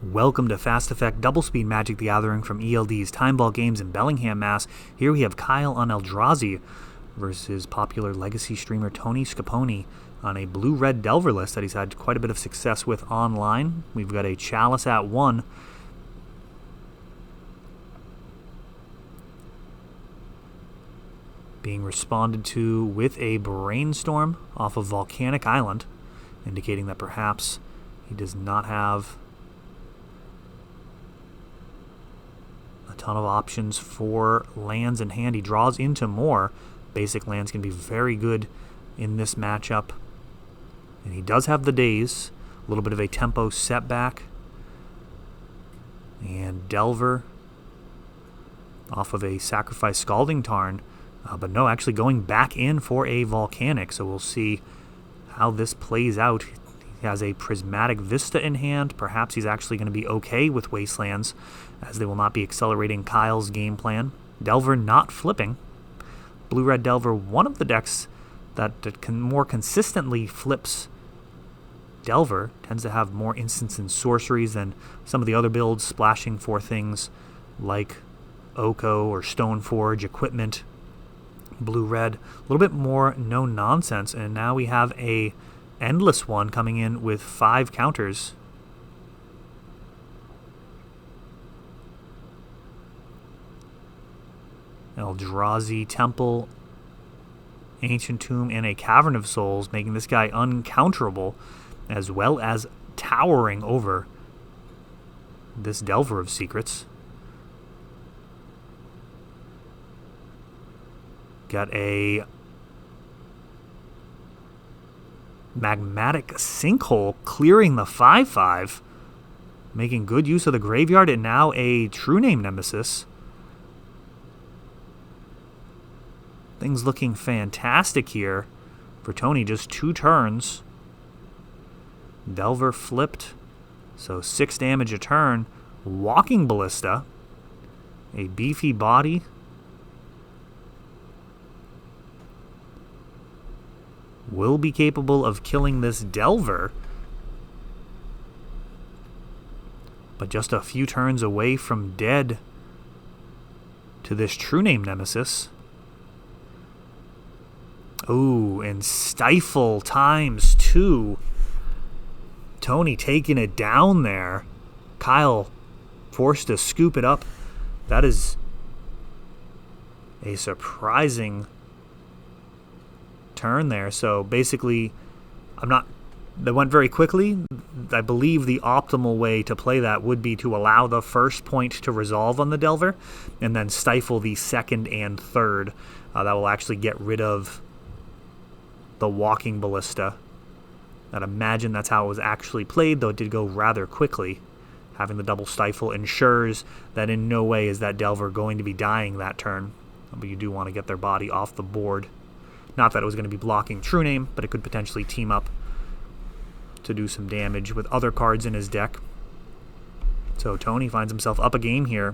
Welcome to Fast Effect Double Speed Magic the Gathering from ELD's Timeball Games in Bellingham, Mass. Here we have Kyle on Eldrazi versus popular legacy streamer Tony Scapone on a blue-red Delver list that he's had quite a bit of success with online. We've got a Chalice at 1. Being responded to with a Brainstorm off of Volcanic Island, indicating that perhaps he does not have a ton of options for lands in hand. He draws into more. Basic lands can be very good in this matchup. And he does have the Daze, a little bit of a tempo setback. And Delver off of a Sacrifice Scalding Tarn. But no, actually going back in for a Volcanic. So we'll see how this plays out. He has a Prismatic Vista in hand. Perhaps he's actually going to be okay with Wastelands, as they will not be accelerating Kyle's game plan. Delver not flipping. Blue-red Delver, one of the decks that more consistently flips Delver. Tends to have more instants and sorceries than some of the other builds, splashing for things like Oko or Stoneforge equipment. Blue-red, a little bit more no-nonsense, and now we have a endless one coming in with 5 counters. Eldrazi, Temple, Ancient Tomb, and a Cavern of Souls, making this guy uncounterable, as well as towering over this Delver of Secrets. Got a Magmatic Sinkhole clearing the 5/5, making good use of the graveyard, and now a True Name Nemesis. Things looking fantastic here for Tony. Just 2 turns. Delver flipped, so 6 damage a turn. Walking Ballista, a beefy body. Will be capable of killing this Delver, but just a few turns away from dead to this True Name Nemesis. Ooh, and Stifle times 2. Tony taking it down there. Kyle forced to scoop it up. That is a surprising turn there. So basically, that went very quickly. I believe the optimal way to play that would be to allow the first point to resolve on the Delver and then stifle the second and third. That will actually get rid of the Walking Ballista. I'd imagine that's how it was actually played, though it did go rather quickly. Having the double stifle ensures that in no way is that Delver going to be dying that turn, but you do want to get their body off the board. Not that it was going to be blocking True Name, but it could potentially team up to do some damage with other cards in his deck. So Tony finds himself up a game here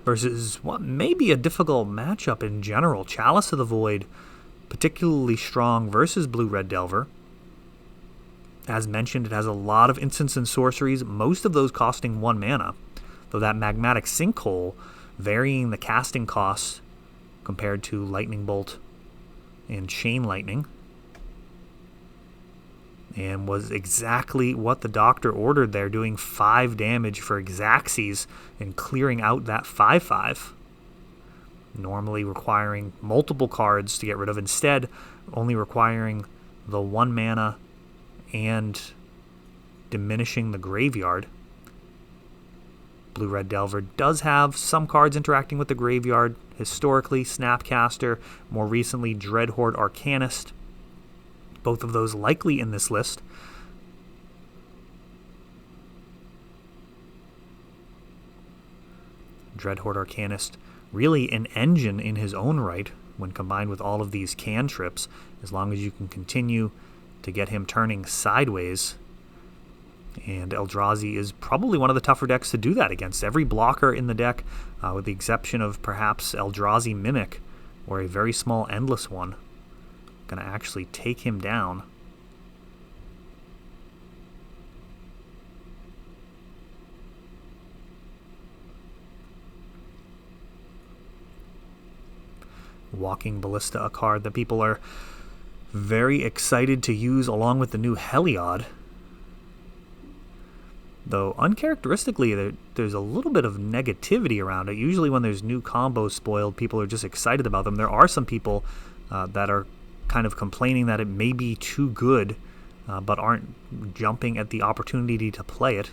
versus what may be a difficult matchup in general. Chalice of the Void, particularly strong versus Blue-Red Delver. As mentioned, it has a lot of instants and sorceries, most of those costing 1 mana, though that Magmatic Sinkhole varying the casting costs compared to Lightning Bolt and Chain Lightning, and was exactly what the doctor ordered there, doing 5 damage for Xaxes and clearing out that 5/5. Normally requiring multiple cards to get rid of, instead only requiring the 1 mana and diminishing the graveyard. Blue-Red Delver does have some cards interacting with the graveyard. Historically, Snapcaster, more recently Dreadhorde Arcanist. Both of those likely in this list. Dreadhorde Arcanist, really an engine in his own right when combined with all of these cantrips, as long as you can continue to get him turning sideways. And Eldrazi is probably one of the tougher decks to do that against. Every blocker in the deck, with the exception of perhaps Eldrazi Mimic or a very small Endless one, going to actually take him down. Walking Ballista, a card that people are very excited to use along with the new Heliod. Though uncharacteristically, there's a little bit of negativity around it. Usually when there's new combos spoiled, people are just excited about them. There are some people that are kind of complaining that it may be too good, but aren't jumping at the opportunity to play it.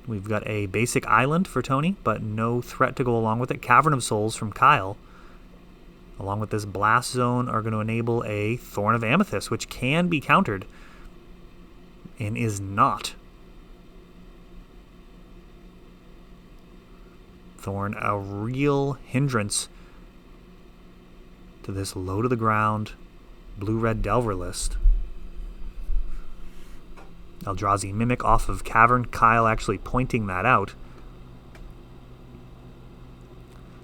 We've got a basic island for Tony, but no threat to go along with it. Cavern of Souls from Kyle, along with this Blast Zone, are going to enable a Thorn of Amethyst, which can be countered and is not. Thorn, a real hindrance to this low-to-the-ground blue-red Delver list. Eldrazi Mimic off of Cavern. Kyle actually pointing that out.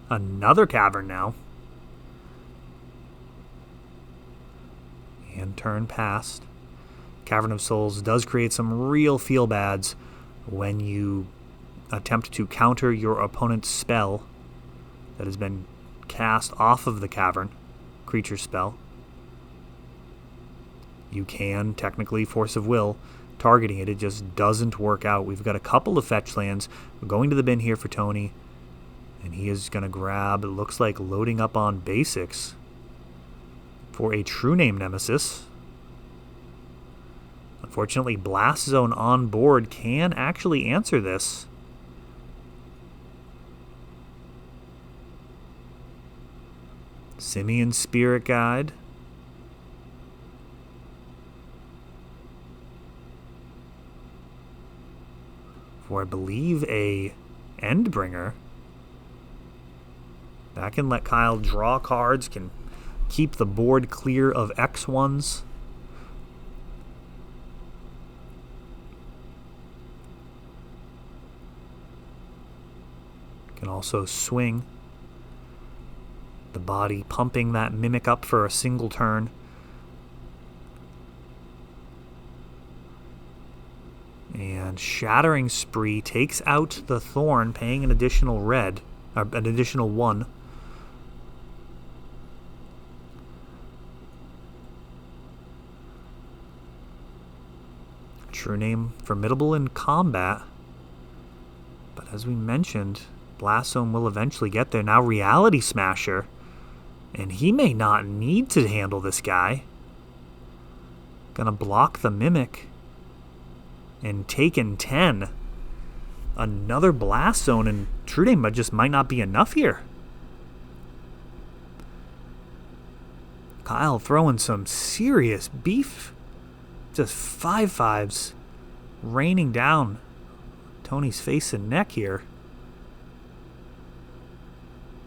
Another Cavern now. And turn past. Cavern of Souls does create some real feel-bads when you attempt to counter your opponent's spell that has been cast off of the Cavern creature spell. You can technically Force of Will targeting it. It just doesn't work out. We've got a couple of fetch lands. We're going to the bin here for Tony, and he is going to grab, it looks like, loading up on basics for a True Name Nemesis. Unfortunately, Blast Zone on board can actually answer this. Simian Spirit Guide. For, I believe, a Endbringer. That can let Kyle draw cards, can keep the board clear of X1s. Can also swing. The body pumping that Mimic up for a single turn. And Shattering Spree takes out the Thorn, paying an additional red, or an additional 1. True Name, formidable in combat. But as we mentioned, Blast Zone will eventually get there. Now Reality Smasher. And he may not need to handle this guy. Gonna block the Mimic. And taken 10. Another Blast Zone, and True Name just might not be enough here. Kyle throwing some serious beef. Just 5/5s raining down Tony's face and neck here.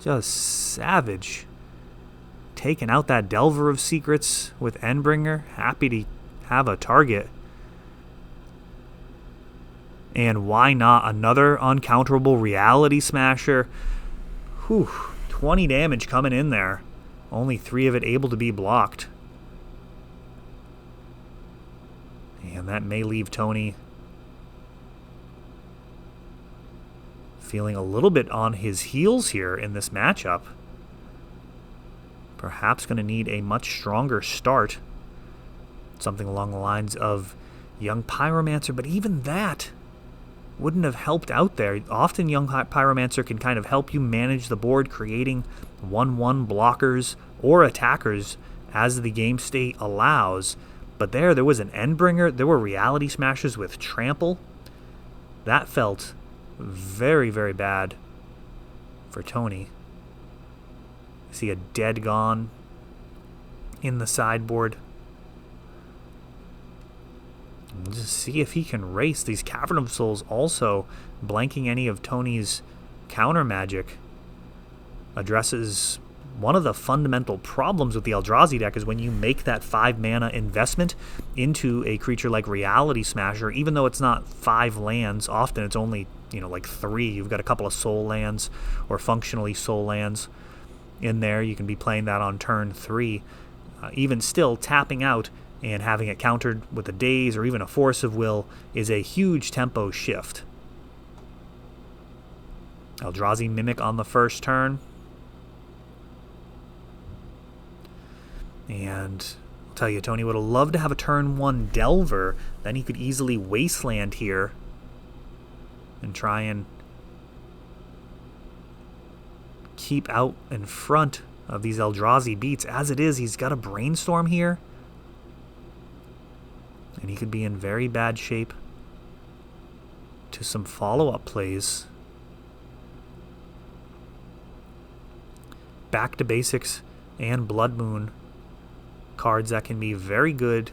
Just savage. Taking out that Delver of Secrets with Endbringer. Happy to have a target. And why not another uncounterable Reality Smasher? Whew, 20 damage coming in there. Only 3 of it able to be blocked. And that may leave Tony feeling a little bit on his heels here in this matchup. Perhaps going to need a much stronger start. Something along the lines of Young Pyromancer, but even that wouldn't have helped out there. Often Young Pyromancer can kind of help you manage the board, creating 1/1 blockers or attackers as the game state allows. But there was an Endbringer. There were Reality Smashers with Trample. That felt very, very bad for Tony. See a Dead Gone in the sideboard. We'll just see if he can race. These Cavern of Souls also blanking any of Tony's counter magic. Addresses one of the fundamental problems with the Eldrazi deck is when you make that 5 mana investment into a creature like Reality Smasher, even though it's not 5 lands, often it's only, like 3. You've got a couple of soul lands or functionally soul lands in there. You can be playing that on turn 3. Even still, tapping out and having it countered with a Daze or even a Force of Will is a huge tempo shift. Eldrazi Mimic on the first turn. And I'll tell you, Tony would have loved to have a turn 1 Delver. Then he could easily Wasteland here and try and keep out in front of these Eldrazi beats. As it is, he's got a Brainstorm here, and he could be in very bad shape to some follow-up plays. Back to Basics and Blood Moon, cards that can be very good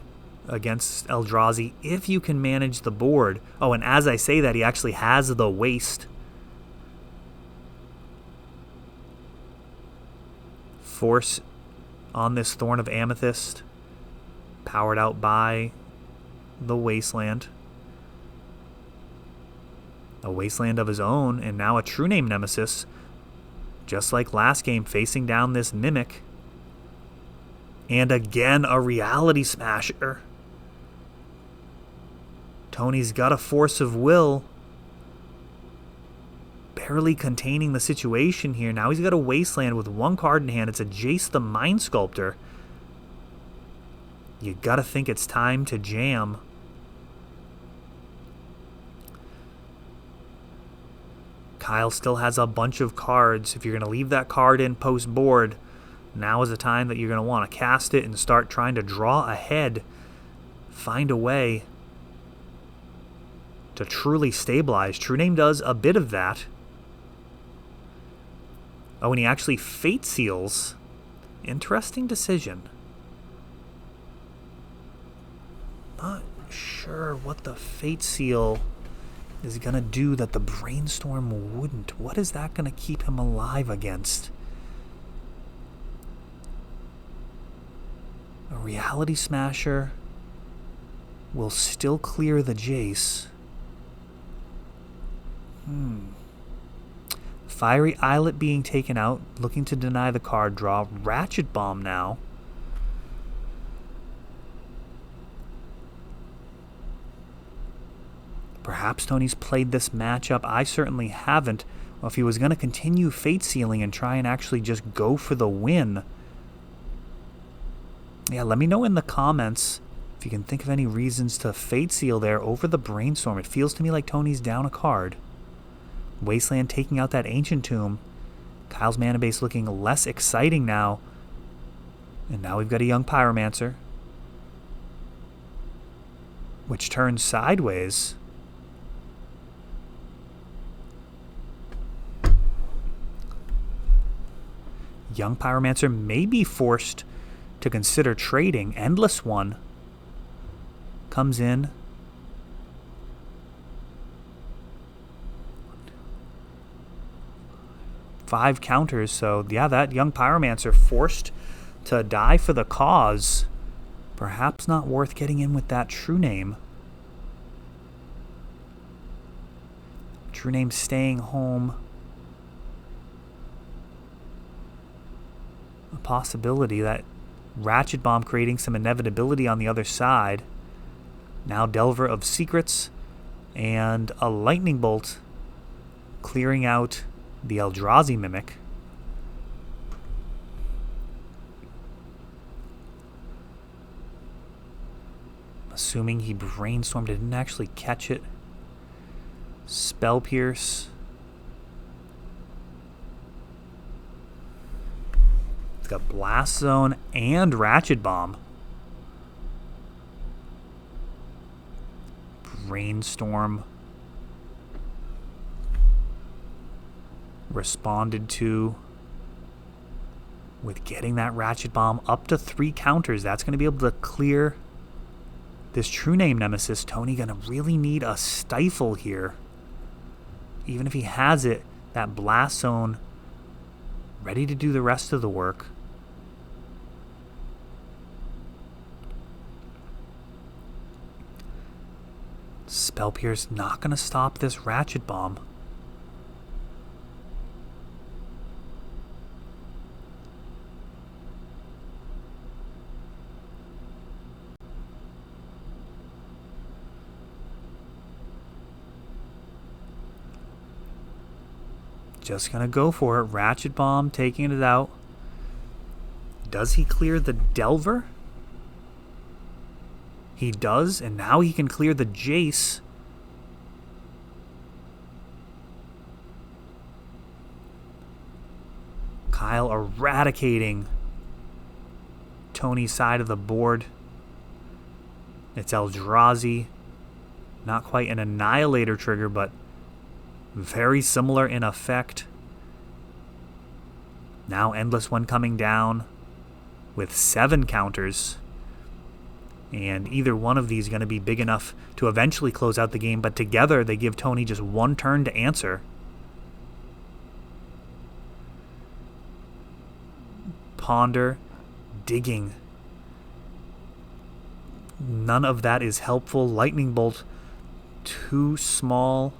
against Eldrazi if you can manage the board. Oh, and as I say that, he actually has the Waste. Force on this Thorn of Amethyst, powered out by the Wasteland. A Wasteland of his own, and now a True Name Nemesis, just like last game, facing down this Mimic. And again, a Reality Smasher. Tony's got a Force of Will, barely containing the situation here. Now he's got a Wasteland with 1 card in hand. It's a Jace the Mind Sculptor. You gotta think it's time to jam. Kyle still has a bunch of cards. If you're going to leave that card in post-board, now is the time that you're going to want to cast it and start trying to draw ahead. Find a way to truly stabilize. True Name does a bit of that. Oh, and he actually Fate Seals. Interesting decision. Not sure what the Fate Seal is going to do that the Brainstorm wouldn't. What is that going to keep him alive against? A Reality Smasher will still clear the Jace. Fiery Islet being taken out, looking to deny the card draw. Ratchet Bomb now. Perhaps Tony's played this matchup. I certainly haven't. Well, if he was going to continue Fate Sealing and try and actually just go for the win. Yeah, let me know in the comments if you can think of any reasons to Fate Seal there over the Brainstorm. It feels to me like Tony's down a card. Wasteland taking out that Ancient Tomb. Kyle's mana base looking less exciting now. And now we've got a young Pyromancer, which turns sideways. Young Pyromancer may be forced to consider trading. Endless One comes in. Five counters, so yeah, that young Pyromancer forced to die for the cause. Perhaps not worth getting in with that True Name. True Name staying home. A possibility that Ratchet Bomb creating some inevitability on the other side. Now Delver of Secrets and a Lightning Bolt clearing out the Eldrazi Mimic. Assuming he Brainstormed, didn't actually catch it. Spell Pierce. It's got Blast Zone and Ratchet Bomb. Brainstorm responded to with getting that Ratchet Bomb up to 3 counters. That's going to be able to clear this True Name Nemesis. Tony going to really need a Stifle here. Even if he has it, that Blast Zone ready to do the rest of the work. Spell Pierce not going to stop this Ratchet Bomb. Just going to go for it. Ratchet Bomb taking it out. Does he clear the Delver? He does, and now he can clear the Jace. Kyle eradicating Tony's side of the board. It's Eldrazi. Not quite an Annihilator trigger, but very similar in effect. Now Endless One coming down with 7 counters. And either one of these is going to be big enough to eventually close out the game, but together they give Tony just 1 turn to answer. Ponder, digging. None of that is helpful. Lightning Bolt, too small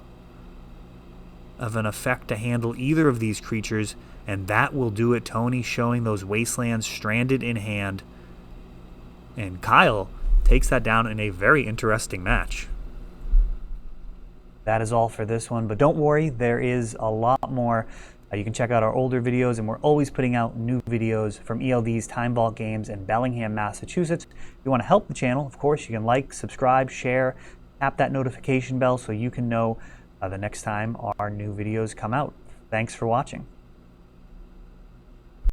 of an effect to handle either of these creatures, and that will do it. Tony showing those Wastelands stranded in hand. And Kyle takes that down in a very interesting match. That is all for this one, but don't worry, there is a lot more. You can check out our older videos, and we're always putting out new videos from ELD's Time Vault Games in Bellingham, Massachusetts. If you want to help the channel, of course, you can like, subscribe, share, tap that notification bell so you can know the next time our new videos come out. Thanks for watching.